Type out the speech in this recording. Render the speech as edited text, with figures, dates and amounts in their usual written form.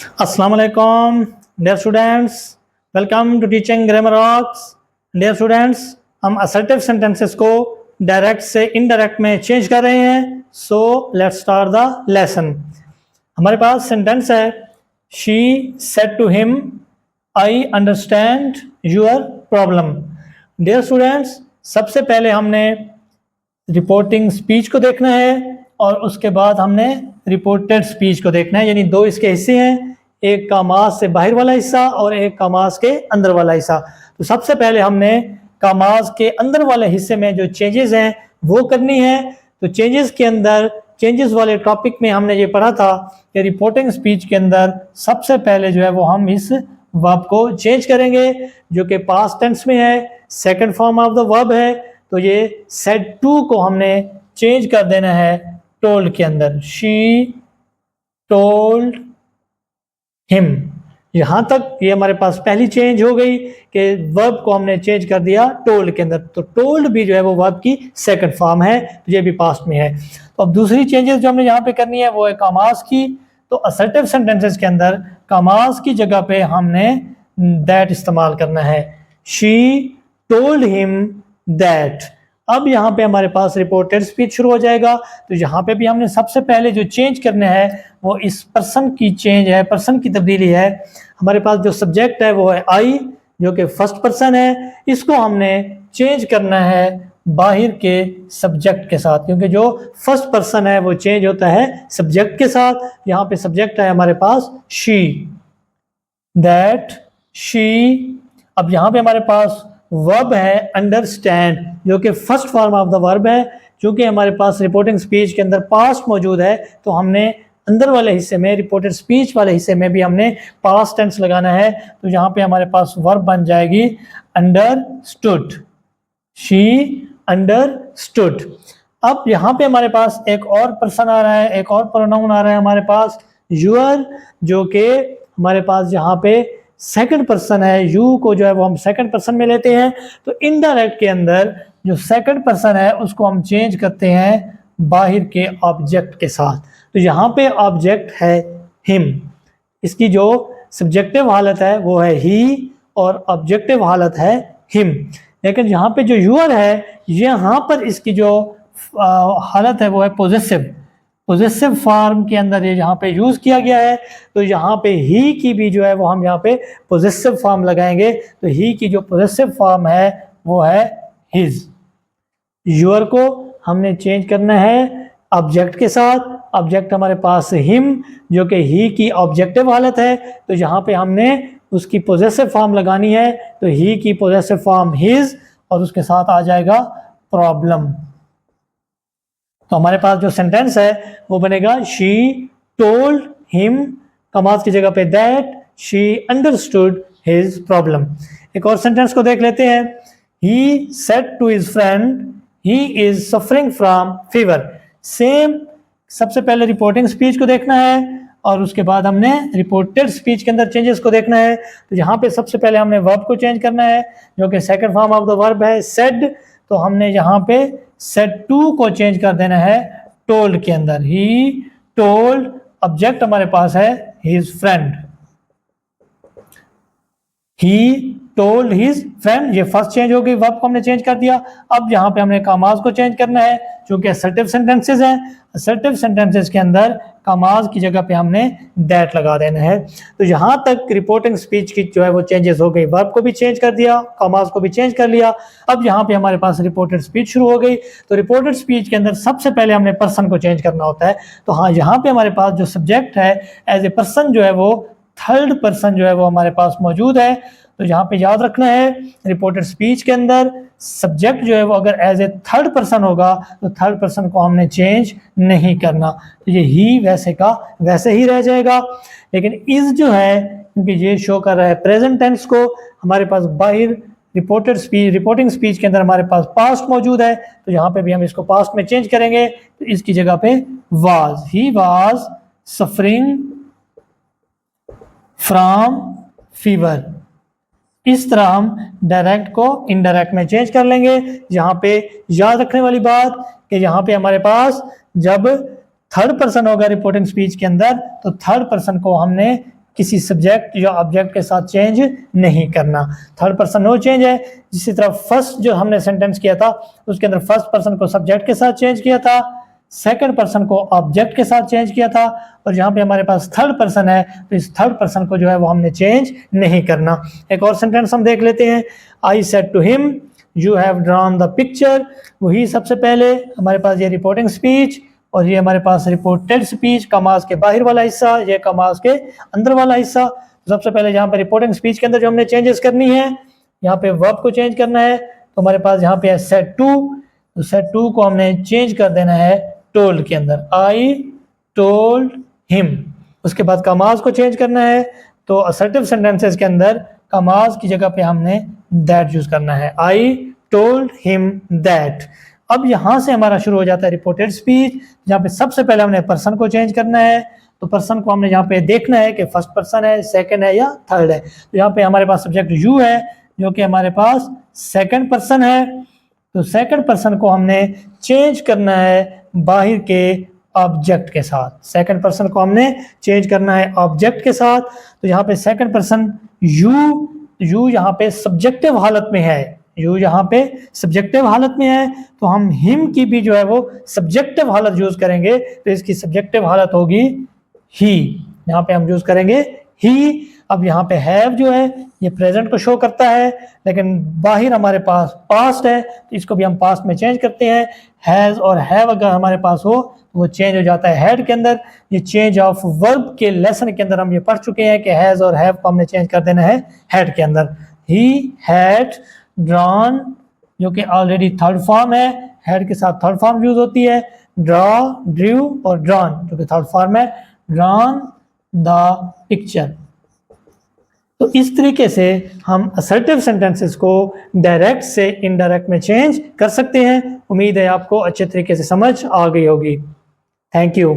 अस्सलाम वालेकुम dear students, welcome to teaching grammar rocks. Dear students, हम असर्टिव सेंटेंसेस को डायरेक्ट से इनडायरेक्ट में चेंज कर रहे हैं। So let's start the lesson. हमारे पास सेंटेंस है, she said to him I understand your problem. Dear students, सबसे पहले हमने रिपोर्टिंग स्पीच को देखना है और उसके बाद हमने रिपोर्टेड स्पीच को देखना है। यानी दो इसके हिस्से हैं, एक का मास से बाहर वाला हिस्सा और एक का मास के अंदर वाला हिस्सा। तो सबसे पहले हमने का मास के अंदर वाले हिस्से में जो चेंजेस हैं वो करनी है। तो चेंजेस के अंदर, चेंजेस वाले टॉपिक में हमने ये पढ़ा था कि रिपोर्टिंग स्पीच के अंदर सबसे पहले जो है वो हम इस वर्ब को चेंज करेंगे जो कि पास्ट टेंस में है, second form of the verb है। तो ये सेड टू को हमने चेंज कर देना है टोल्ड के अंदर। She told him. यहां तक ये हमारे पास पहली चेंज हो गई कि वर्ब को हमने चेंज कर दिया टोल्ड के अंदर। तो टोल्ड भी जो है वो वर्ब की सेकंड फॉर्म है, तो ये भी पास्ट में है। तो अब दूसरी चेंजेस जो हमने यहाँ पे करनी है वो है कामास की। तो असर्टिव सेंटेंसेस के अंदर कामास की जगह पे हमने दैट इस्तेमाल करना है। She told him that. अब यहाँ पे हमारे पास रिपोर्टेड स्पीच शुरू हो जाएगा। तो यहाँ पे भी हमने सबसे पहले जो चेंज करने हैं वो इस पर्सन की चेंज है, पर्सन की तब्दीली है। हमारे पास जो सब्जेक्ट है वो है आई, जो कि फर्स्ट पर्सन है। इसको हमने चेंज करना है बाहिर के सब्जेक्ट के साथ, क्योंकि जो फर्स्ट पर्सन है वो चेंज होता है सब्जेक्ट के साथ। यहाँ पे सब्जेक्ट है हमारे पास शी, दैट शी। अब यहाँ पे हमारे पास वर्ब है अंडरस्टैंड, जो कि first form of the verb है। क्योंकि हमारे पास रिपोर्टिंग स्पीच के अंदर पास्ट मौजूद है तो हमने अंदर वाले हिस्से में, रिपोर्टेड स्पीच वाले हिस्से में भी हमने पास्ट टेंस लगाना है। तो यहाँ पे हमारे पास वर्ब बन जाएगी अंडरस्टूड। She understood. अब यहाँ पे हमारे पास एक और पर्सन आ रहा है, एक और प्रोनाउन आ रहा है हमारे पास यूर, जो कि हमारे पास यहाँ पे सेकंड पर्सन है। यू को जो है वो हम सेकंड पर्सन में लेते हैं। तो इनडायरेक्ट के अंदर जो सेकंड पर्सन है उसको हम चेंज करते हैं बाहर के ऑब्जेक्ट के साथ। तो यहाँ पे ऑब्जेक्ट है हिम। इसकी जो सब्जेक्टिव हालत है वो है ही और ऑब्जेक्टिव हालत है हिम। लेकिन यहाँ पे जो यूर है, यहाँ पर इसकी जो हालत है वो है पोजेसिव। पोजेसिव फॉर्म के अंदर ये यहाँ पे यूज किया गया है। तो यहाँ पे ही की भी जो है वो हम यहाँ पे पोजेसिव फॉर्म लगाएंगे। तो ही की जो पोजेसिव फॉर्म है वो है हिज। यूर को हमने चेंज करना है ऑब्जेक्ट के साथ। ऑब्जेक्ट हमारे पास हिम, जो कि ही की ऑब्जेक्टिव हालत है। तो यहाँ पे हमने उसकी पोजेसिव फॉर्म लगानी है। तो ही की पोजेसिव फॉर्म हिज और उसके साथ आ जाएगा प्रॉब्लम। तो हमारे पास जो सेंटेंस है वो बनेगा शी टोल्ड हिम, कमास की जगह पे that, she understood his problem. एक और सेंटेंस को देख लेते हैं। He said to his friend he is suffering from fever. Same, सबसे पहले रिपोर्टिंग स्पीच को देखना है और उसके बाद हमने रिपोर्टेड स्पीच के अंदर चेंजेस को देखना है। तो यहाँ पे सबसे पहले हमने वर्ब को चेंज करना है, जो कि second form of the verb है सेड। तो हमने यहाँ पे सेड टू को चेंज कर देना है टोल्ड के अंदर। ही टोल्ड, ऑब्जेक्ट हमारे पास है his friend. He told his friend, ये फर्स्ट चेंज हो गई, वर्ब को हमने चेंज कर दिया। अब यहाँ पे हमने कामाज को चेंज करना है, जो कि असर्टिव सेंटेंसेस हैं। असर्टिव सेंटेंसेस के अंदर कामाज की जगह पे हमने दैट लगा देना है। तो यहाँ तक रिपोर्टिंग स्पीच की जो है वो चेंजेस हो गई। वर्ब को भी चेंज कर दिया, कामाज को भी चेंज कर लिया। अब यहाँ पे हमारे पास रिपोर्टेड स्पीच शुरू हो गई। तो रिपोर्टेड स्पीच के अंदर सबसे पहले हमने पर्सन को चेंज करना होता है। तो हाँ, यहाँ पे हमारे पास जो सब्जेक्ट है एज ए पर्सन जो है वो थर्ड पर्सन जो है वो हमारे पास मौजूद है। तो यहाँ पे याद रखना है, रिपोर्टेड स्पीच के अंदर सब्जेक्ट जो है वो अगर एज ए थर्ड पर्सन होगा तो थर्ड पर्सन को हमने चेंज नहीं करना। तो ये ही वैसे का वैसे ही रह जाएगा। लेकिन इज जो है, क्योंकि ये शो कर रहा है प्रेजेंट टेंस को, हमारे पास बाहर रिपोर्टेड स्पीच, रिपोर्टिंग स्पीच के अंदर हमारे पास पास्ट मौजूद है। तो यहाँ पे भी हम इसको पास्ट में चेंज करेंगे। तो इसकी जगह पे was, he was suffering from fever. इस तरह हम डायरेक्ट को इनडायरेक्ट में चेंज कर लेंगे। यहाँ पे याद रखने वाली बात कि यहाँ पे हमारे पास जब थर्ड पर्सन होगा रिपोर्टिंग स्पीच के अंदर तो थर्ड पर्सन को हमने किसी सब्जेक्ट या ऑब्जेक्ट के साथ चेंज नहीं करना। थर्ड पर्सन नो चेंज है। जिसी तरह फर्स्ट जो हमने सेंटेंस किया था उसके अंदर फर्स्ट पर्सन को सब्जेक्ट के साथ चेंज किया था, सेकंड पर्सन को ऑब्जेक्ट के साथ चेंज किया था, और जहाँ पे हमारे पास थर्ड पर्सन है तो इस थर्ड पर्सन को जो है वो हमने चेंज नहीं करना। एक और सेंटेंस हम देख लेते हैं। I said to him you have drawn the picture. वही सबसे पहले हमारे पास ये रिपोर्टिंग स्पीच और ये हमारे पास रिपोर्टेड स्पीच, कमास के बाहर वाला हिस्सा, ये कमास के अंदर वाला हिस्सा। सबसे पहले यहाँ पे रिपोर्टिंग स्पीच के अंदर जो हमने चेंजेस करनी है, यहाँ पे वर्ब को चेंज करना है, तो हमारे पास यहाँ पे है सेड टू, तो सेड टू को हमने चेंज कर देना है टोल्ड के अंदर, आई टोल्ड हिम। उसके बाद कमास को चेंज करना है, तो असर्टिव सेंटेंसेस के अंदर कमास की जगह पे हमने दैट यूज करना है, आई टोल्ड हिम दैट। अब यहाँ से हमारा शुरू हो जाता है रिपोर्टेड स्पीच, जहाँ पे सबसे पहले हमने पर्सन को चेंज करना है, तो पर्सन को हमने यहाँ पे देखना है कि फर्स्ट पर्सन है, सेकंड है या थर्ड है। तो यहाँ पे हमारे पास सब्जेक्ट यू है जो कि हमारे पास सेकंड पर्सन है, तो सेकंड पर्सन को हमने चेंज करना है बाहर के ऑब्जेक्ट के साथ। सेकंड पर्सन को हमने चेंज करना है ऑब्जेक्ट के साथ, तो यहाँ पे सेकंड पर्सन यू यहाँ पे सब्जेक्टिव हालत में है, यू यहाँ पे सब्जेक्टिव हालत में है, तो हम हिम की भी जो है वो सब्जेक्टिव हालत यूज करेंगे, तो इसकी सब्जेक्टिव हालत होगी ही। यहाँ पे हम यूज करेंगे ही। अब यहाँ पे हैव जो है ये प्रेजेंट को शो करता है, लेकिन बाहर हमारे पास पास्ट है, तो इसको भी हम पास्ट में चेंज करते हैं। हैज और हैव अगर हमारे पास हो तो वो चेंज हो जाता है हैड के अंदर। ये चेंज ऑफ वर्ब के लेसन के अंदर हम ये पढ़ चुके हैं कि हैज और हैव को हमने चेंज कर देना है हैड के अंदर। ही हैड ड्रॉन जो कि ऑलरेडी थर्ड फॉर्म है, हेड के साथ थर्ड फॉर्म यूज होती है। ड्रॉ, ड्रू और ड्रॉन जो कि थर्ड फॉर्म है, ड्रॉन द पिक्चर। तो इस तरीके से हम असर्टिव सेंटेंसेस को डायरेक्ट से इनडायरेक्ट में चेंज कर सकते हैं। उम्मीद है आपको अच्छे तरीके से समझ आ गई होगी। Thank you.